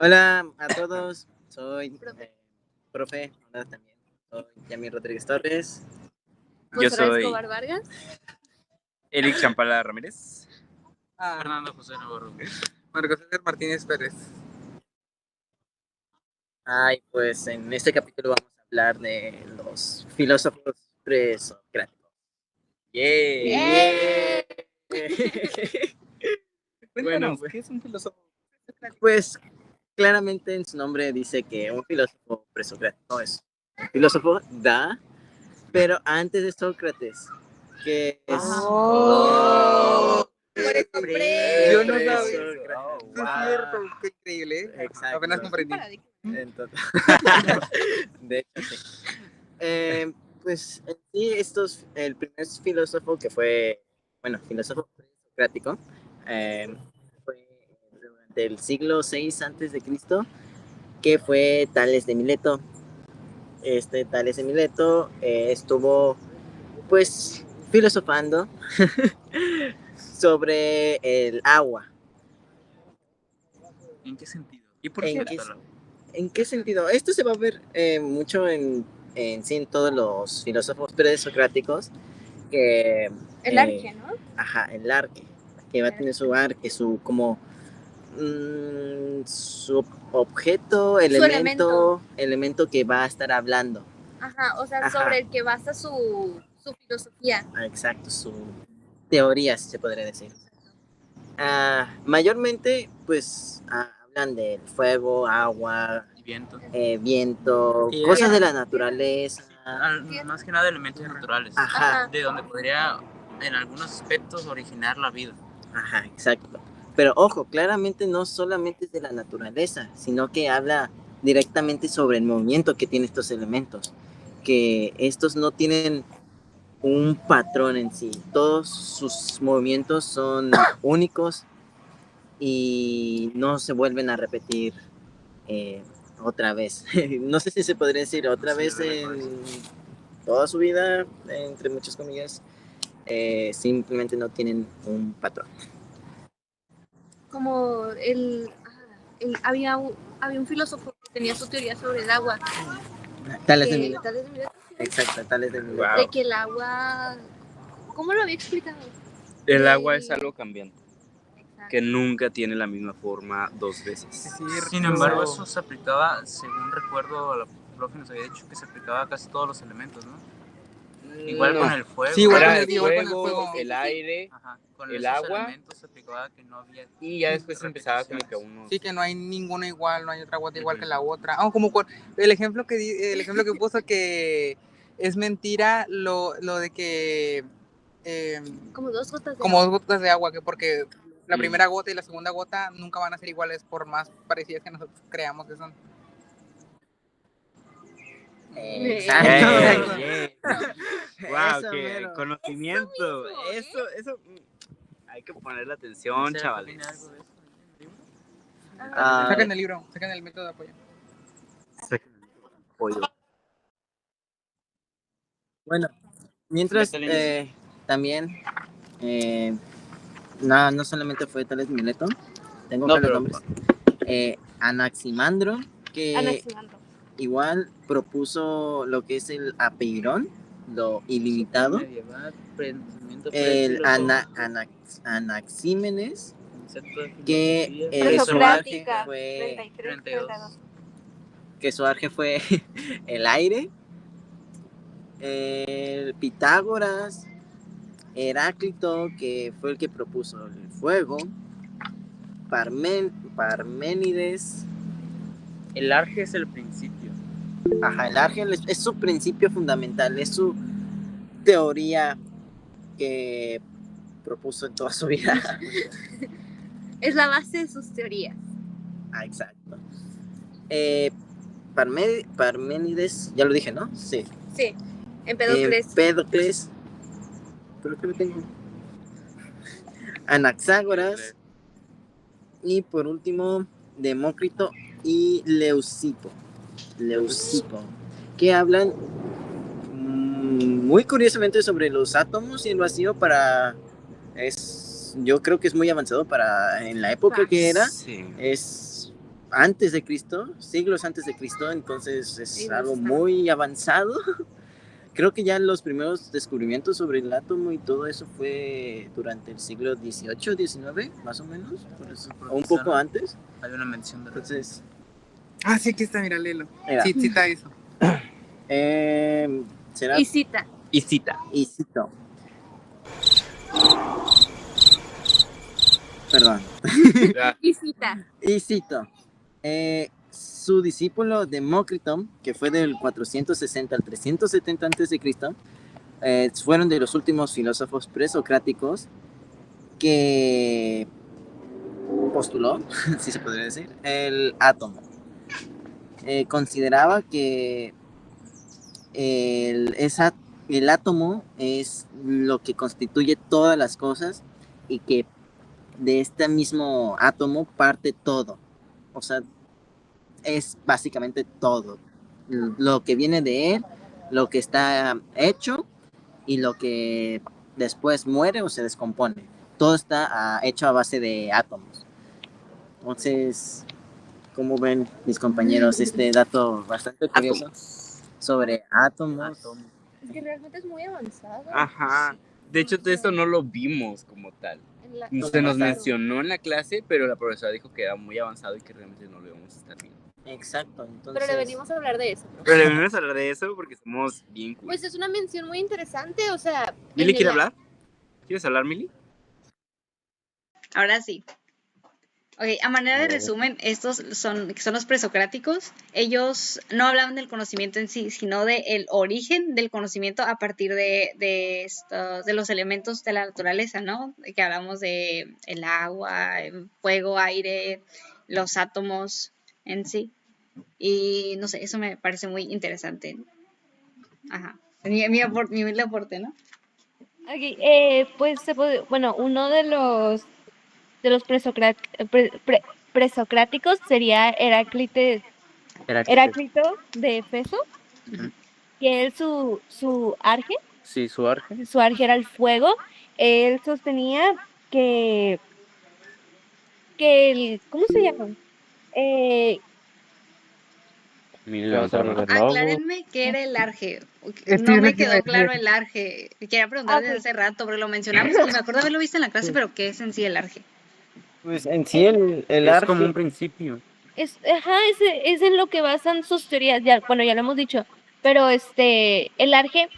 Hola a todos, soy Profe. profe, hola también, soy Yamil Rodríguez Torres. Yo Monserrat soy Escobar Vargas. Eric Champala Ramírez. Fernando José Navarro. Marco César Martínez Pérez. Ay, pues en este capítulo vamos a hablar de los filósofos presocráticos. ¡Yeah! Cuéntanos, pues, ¿qué es un filósofo? pues claramente en su nombre dice que un filósofo presocrático es un filósofo, pero antes de Sócrates, que es... Yo no sabía. Presocrático. Sí, es cierto, qué increíble. Exacto. Apenas comprendí. Entonces, de hecho, sí. Pues en sí, el primer filósofo que fue, filósofo socrático, fue durante el siglo VI antes de Cristo, que fue Tales de Mileto. Tales de Mileto estuvo, pues, filosofando sobre el agua. ¿En qué sentido? ¿Y por qué? ¿En qué sentido? Esto se va a ver mucho en sí en todos los filósofos presocráticos que El arque, ¿no? Ajá, el arque, que va a tener su arque, su como su objeto, elemento que va a estar hablando. Ajá, o sea, Ajá. sobre el que basa su filosofía. Exacto, su teoría, si se podría decir. Mayormente, pues, hablan del fuego, agua, Y viento. Viento, Tierra. cosas de la naturaleza. Más que nada elementos naturales. Ajá, De donde podría, en algunos aspectos, originar la vida. ajá, exacto. Pero ojo, claramente no solamente es de la naturaleza, sino que habla directamente sobre el movimiento que tienen estos elementos, que estos no tienen un patrón en sí, todos sus movimientos son únicos y no se vuelven a repetir otra vez. No sé si se podría decir otra vez en toda su vida, entre muchas comillas, simplemente no tienen un patrón. Como había un filósofo que tenía su teoría sobre el agua. Tales que- de Mileto. Tales de Mileto. Exacto, Tales de Mileto. Wow. De que el agua... ¿Cómo lo había explicado? El agua es algo cambiante, Exacto. que nunca tiene la misma forma dos veces. Sin embargo, eso se aplicaba, según recuerdo, a la profe nos había dicho que se aplicaba a casi todos los elementos, ¿no? Igual con el fuego. Sí, igual Era con el el fuego, fuego, el aire, con el esos agua, elementos se aplicaba que no había, y ya después empezaba como que uno. Sí, que no hay ninguna igual, no hay otra gota igual que la otra. Como con el ejemplo que puso que es mentira lo de que Como 2 gotas de como agua. 2 gotas de agua, que porque la primera gota y la segunda gota nunca van a ser iguales por más parecidas que nosotros creamos que son. Exacto. Wow, qué conocimiento. Eso hay que ponerle atención, chavales. Saquen el libro, saquen el método de apoyo. Bueno, mientras también no solamente fue Tales de Mileto, tengo acá los nombres. Anaximandro, que igual propuso lo que es el apeirón, lo ilimitado. El Anaxímenes, que su arge fue 32. que su arge fue el aire. El Pitágoras, Heráclito, que fue el que propuso el fuego. Parménides. El arge es el principio. Ajá, el arge es su principio fundamental, es su teoría que propuso en toda su vida. Es la base de sus teorías. Exacto. Parménides, ya lo dije, ¿no? Sí. Sí, Empédocles. Empédocles. Pero que lo tengo. Anaxágoras. Y por último, Demócrito y Leucipo, que hablan muy curiosamente sobre los átomos y el vacío yo creo que es muy avanzado para en la época que era. Sí. Es antes de Cristo, siglos antes de Cristo, entonces Sí, es no algo está. muy avanzado. Creo que ya los primeros descubrimientos sobre el átomo y todo eso fue durante el siglo XVIII, XIX, más o menos, Por eso o un poco profesaron, antes. hay una mención de Entonces, Ah, sí, aquí está, mira, léelo. mira, Sí, cita eso. será Y cita. y cita. Isito. Perdón. Y cita. Isito. Su discípulo Demócrito, que fue del 460 al 370 a.C., fueron de los últimos filósofos presocráticos que postuló, si se podría decir, el átomo. Consideraba que el átomo es lo que constituye todas las cosas y que de este mismo átomo parte todo. O sea, es básicamente todo. Lo que viene de él, lo que está hecho y lo que después muere o se descompone. Todo está hecho a base de átomos. Entonces, como ven mis compañeros, este dato bastante curioso sobre átomos. Es que realmente es muy avanzado. Ajá. De hecho, todo esto no lo vimos como tal. Se nos mencionó en la clase, pero la profesora dijo que era muy avanzado y que realmente no lo íbamos a estar viendo. Exacto, entonces. Pero le venimos a hablar de eso. Pero le venimos a hablar de eso porque somos bien cool. Pues es una mención muy interesante, o sea. ¿Mili en quiere el- hablar? ¿Quieres hablar, Mili? Ahora sí. Ok, a manera de resumen, estos son los presocráticos. Ellos no hablaban del conocimiento en sí, sino del origen del conocimiento a partir de los elementos de la naturaleza, ¿no? Que hablamos de el agua, el fuego, aire, los átomos en sí. Y no sé, eso me parece muy interesante. Ajá. Mi humilde aporte, ¿no? Ok, pues bueno, uno de los presocráticos sería Heráclito de Efeso, Ujú. que él su arge Sí, su arge. era el fuego. Él sostenía que ¿cómo se llama? Eh, Mili levanta la mano. Aclárenme qué era el arge. Es que No yo me les iba a quedó decir. claro el arge. Quería preguntar desde ok. hace rato, porque lo mencionamos y me acuerdo haberlo visto en la clase, pero ¿qué es en sí el arge? Pues en sí el Es como un arge principio. Es en lo que basan sus teorías, ya, bueno, ya lo hemos dicho, pero el arge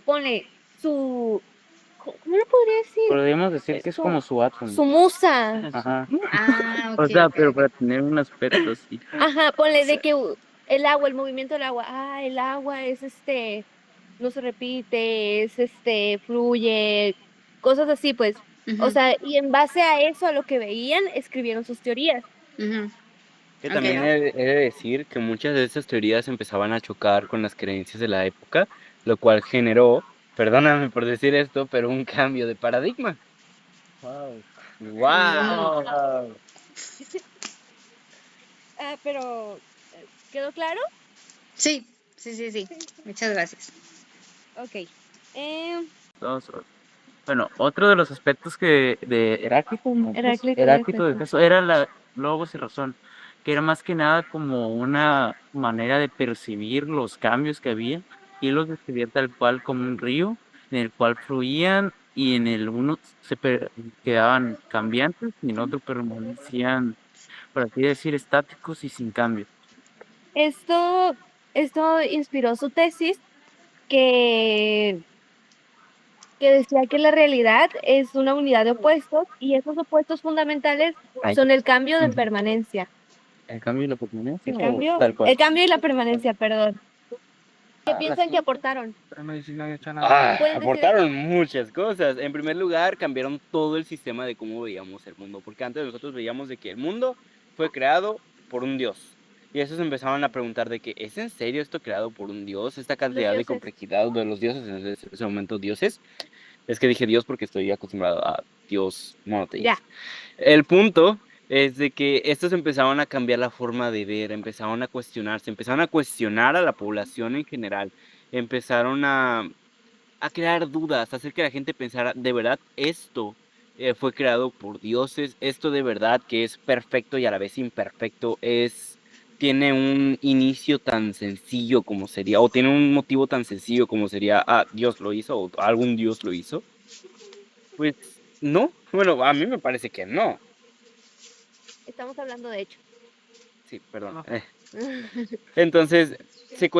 pone ¿cómo lo podría decir? Podríamos decir que es como su átomo. Su musa. Ajá. Ah, O ok, sea, ok, pero ok. para tener un aspecto así. Ajá, ponle de que el agua, el movimiento del agua, el agua es no se repite, es fluye, cosas así, pues. O Ujú, sea, y en base a eso, a lo que veían, escribieron sus teorías. ujú. Que Ok. también he de decir que muchas de estas teorías empezaban a chocar con las creencias de la época, lo cual generó, perdóname por decir esto, pero un cambio de paradigma. Wow. Wow. Pero, ¿quedó claro? Sí, sí, sí, sí. Muchas gracias. Ok. Bueno, otro de los aspectos que de Heráclito, ¿no? Heráclito de Heráclito de Éfeso. Éfeso era la logos y razón, que era más que nada como una manera de percibir los cambios que había y los describía tal cual como un río en el cual fluían y en el uno quedaban cambiantes y en otro permanecían, por así decir, estáticos y sin cambio. Esto, esto inspiró su tesis que, que decía que la realidad es una unidad de opuestos y esos opuestos fundamentales Ay. son el cambio de permanencia. ¿El cambio y la permanencia El o cambio, tal cual? el cambio y la permanencia, perdón. ¿Qué piensan que aportaron? Pueden decir Aportaron muchas cosas. En primer lugar, cambiaron todo el sistema de cómo veíamos el mundo, porque antes nosotros veíamos de que el mundo fue creado por un dios. Y esos empezaban a preguntar de que, ¿es en serio esto creado por un dios? Esta cantidad de dioses. complejidad de los dioses, en ese momento dioses. Es que dije Dios porque estoy acostumbrado a Dios monoteísta. Ya. El punto es de que estos empezaban a cambiar la forma de ver, empezaron a cuestionarse, empezaron a cuestionar a la población en general, empezaron a crear dudas, a hacer que la gente pensara, ¿de verdad esto fue creado por dioses. Esto de verdad que es perfecto y a la vez imperfecto, tiene un inicio tan sencillo como sería, o tiene un motivo tan sencillo como sería, Dios lo hizo, o algún Dios lo hizo. Pues no, bueno, a mí me parece que no. Estamos hablando de hecho. Sí, perdón. No. Entonces se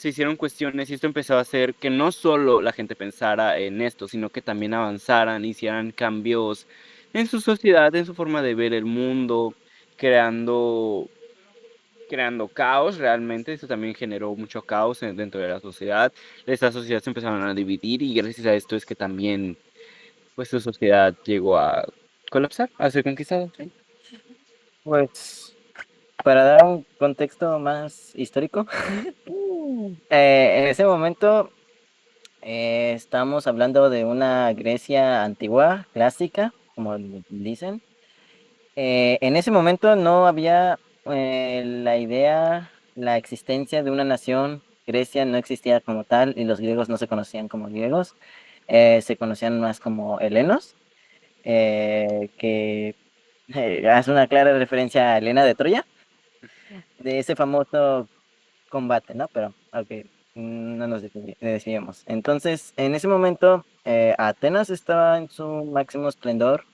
hicieron cuestiones y esto empezó a hacer que no solo la gente pensara en esto, sino que también avanzaran, hicieran cambios en su sociedad, en su forma de ver el mundo, creando caos realmente. Eso también generó mucho caos dentro de la sociedad. Esta sociedad se empezaron a dividir y gracias a esto es que también pues su sociedad llegó a colapsar, a ser conquistada. ¿Sí? Pues, para dar un contexto más histórico, en ese momento estamos hablando de una Grecia antigua, clásica, como dicen. En ese momento no había la idea, la existencia de una nación. Grecia no existía como tal y los griegos no se conocían como griegos, se conocían más como helenos, que hace una clara referencia a Helena de Troya, de ese famoso combate, ¿no? Pero, ok, no nos desviemos. Entonces, en ese momento, Atenas estaba en su máximo esplendor,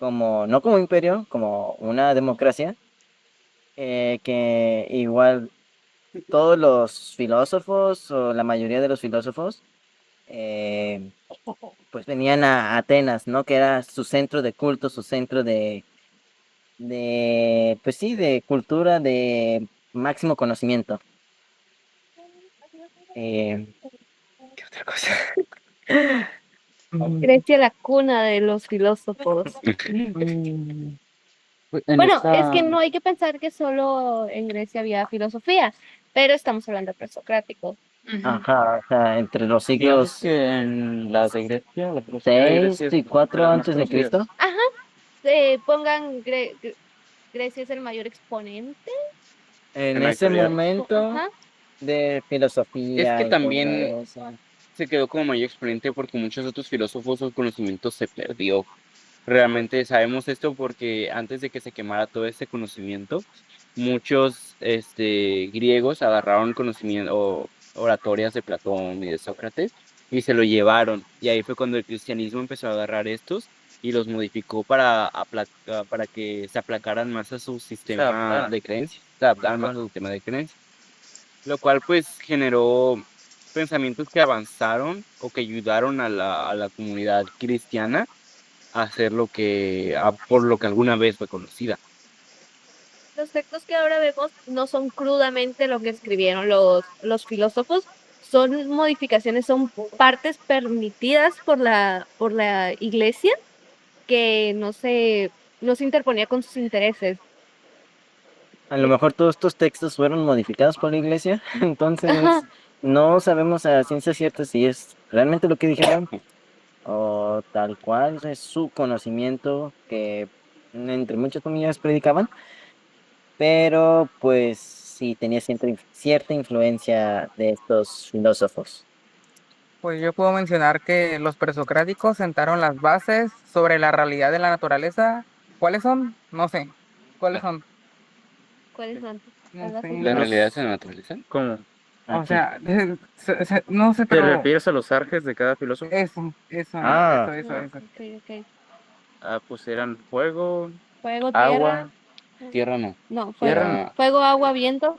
no como imperio, como una democracia, que igual todos los filósofos, o la mayoría de los filósofos, pues venían a Atenas, ¿no? Que era su centro de culto, su centro pues sí, de cultura, de máximo conocimiento. ¿Qué otra cosa? Grecia, la cuna de los filósofos. Bueno, es que no hay que pensar que solo en Grecia había filosofía, pero estamos hablando de presocrático. Ujú. Ajá, o sea, entre los Digamos siglos que en la de Grecia, la filosofía de 6 Grecia y 4 era más antes de conocida. Cristo. Pongan Grecia es el mayor exponente. En En la ese actualidad. momento Ajá. de Es filosofía que y todo también eso. se quedó como mayor exponente porque muchos otros filósofos o conocimiento se perdió. Realmente sabemos esto porque antes de que se quemara todo ese conocimiento, muchos griegos agarraron conocimiento o oratorias de Platón y de Sócrates y se lo llevaron. Y ahí fue cuando el cristianismo empezó a agarrar estos y los modificó para que se aplacaran más a su sistema de creencias, se adaptaran más a su sistema de creencias. Lo cual pues generó pensamientos que avanzaron o que ayudaron a la comunidad cristiana a hacer por lo que alguna vez fue conocida. Los textos que ahora vemos no son crudamente lo que escribieron los filósofos, son modificaciones, son partes permitidas por la iglesia que no se interponía con sus intereses. A lo mejor todos estos textos fueron modificados por la iglesia, entonces Ajá. no sabemos a ciencia cierta si es realmente lo que dijeron o tal cual es su conocimiento que entre muchas comillas predicaban, pero pues sí tenía cierta influencia de estos filósofos. Pues yo puedo mencionar que los presocráticos sentaron las bases sobre la realidad de la naturaleza. ¿Cuáles son? No sé. ¿Cuáles son? ¿Cuáles son? No Las sé. ¿La bases. realidad se naturaliza? ¿Cómo? O Aquí. sea, no sé, ¿Te pero refieres a los arjes de cada filósofo? eso, Ah. eso. Ok. Pues eran fuego, Fuego, tierra. agua, Tierra no. No, Tierra, fuego, agua, viento.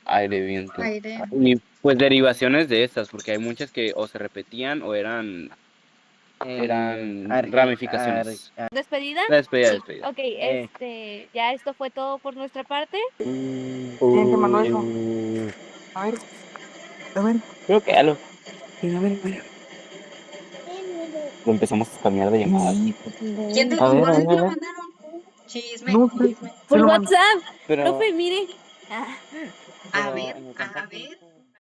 aire, viento. Aire. Y pues derivaciones de estas, porque hay muchas que o se repetían o eran ramificaciones. ¿Despedida? La despedida, Sí. despedida. Ok, ya esto fue todo por nuestra parte. ¿Quién te mandó eso? A ver, Creo que algo. A ver. Lo empezamos a cambiar de llamada. ¿Quién te, A ver, ¿por a dónde te ver, lo a ver. mandaron? Chisme, no sé. chisme. Por lo WhatsApp. Pero Profe, mire. Ah. A Pero ver, en el a contacto. ver.